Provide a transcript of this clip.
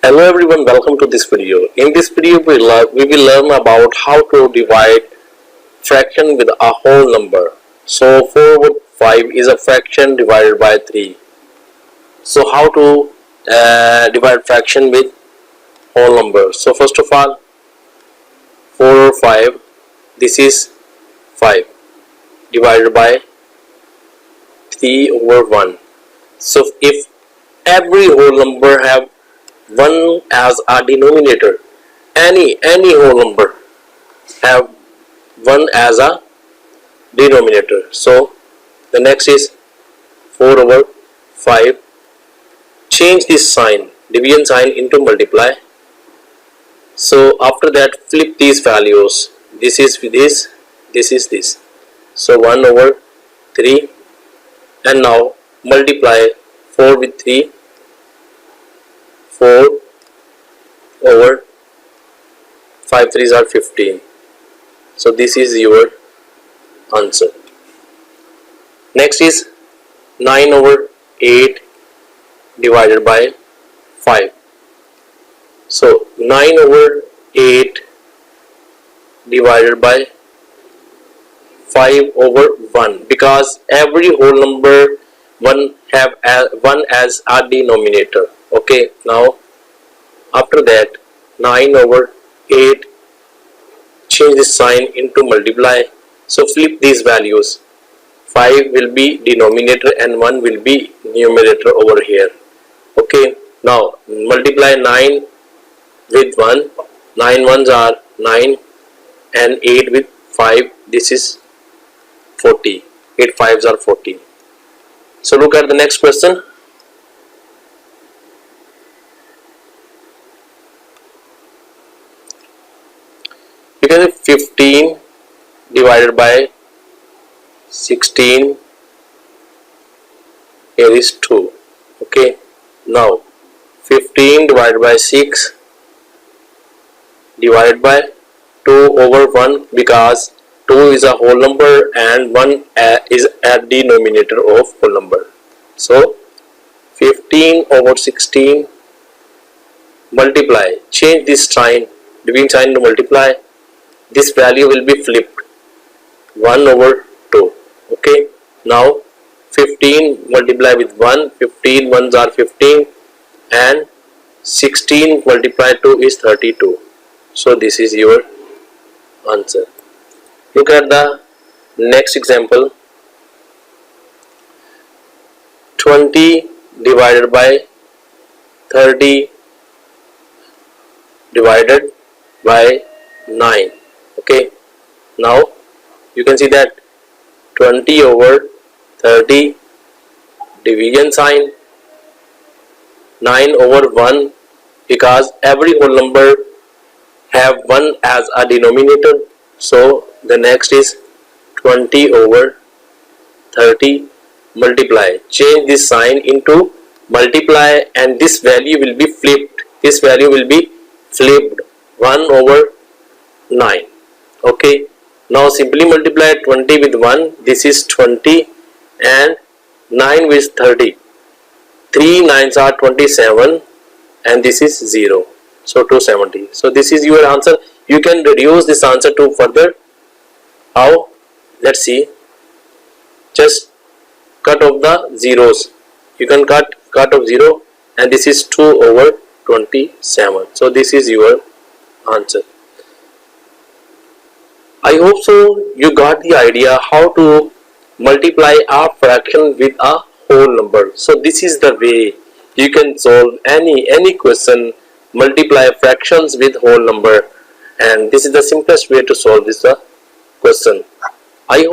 Hello everyone, welcome to this video. In this video we will learn about how to divide fraction with a whole number. So 4/5 is a fraction divided by 3. So how to divide fraction with whole number. So first of all, 4/5, this is 5 divided by 3/1. So if every whole number have 1 as a denominator, any whole number have 1 as a denominator. So the next is 4/5. Change this sign, division sign, into multiply. So after that, flip these values. This is this, this is this. So 1/3, and now multiply 4 with 3. 4/5 3s are 15. So this is your answer. Next is 9/8 divided by 5. So 9/8 divided by 5/1, because every whole number 1 have 1 as a denominator. Okay, now after that, 9/8, change this sign into multiply. So flip these values. 5 will be denominator and 1 will be numerator over here. Okay, now multiply 9 with 1. 9 ones are 9, and 8 with 5, this is 40. 8 5s are 40. So look at the next question. You can say 15 divided by 16, here is 2. Okay, now 15 divided by 6 divided by 2/1, because 2 is a whole number and 1 is a denominator of whole number. So 15/16, multiply, change this sign, division sign to multiply. This value will be flipped, 1/2. Okay, now 15 multiply with 1, 15 ones are 15, and 16 multiplied 2 is 32. So this is your answer. Look at the next example. 20 divided by 30 divided by 9. Okay, now you can see that 20/30, division sign, 9/1, because every whole number have 1 as a denominator. So the next is 20/30, multiply, change this sign into multiply, and this value will be flipped. This value will be flipped, 1/9. Okay, now simply multiply 20 with 1, this is 20, and 9 with 30. 3 9s are 27, and this is 0. So 270. So this is your answer. You can reduce this answer to further. How? Let's see. Just cut off the zeros. You can cut off 0, and this is 2/27. So this is your answer. I hope so you got the idea how to multiply a fraction with a whole number. So this is the way you can solve any question, multiply fractions with whole number, and this is the simplest way to solve this question. I hope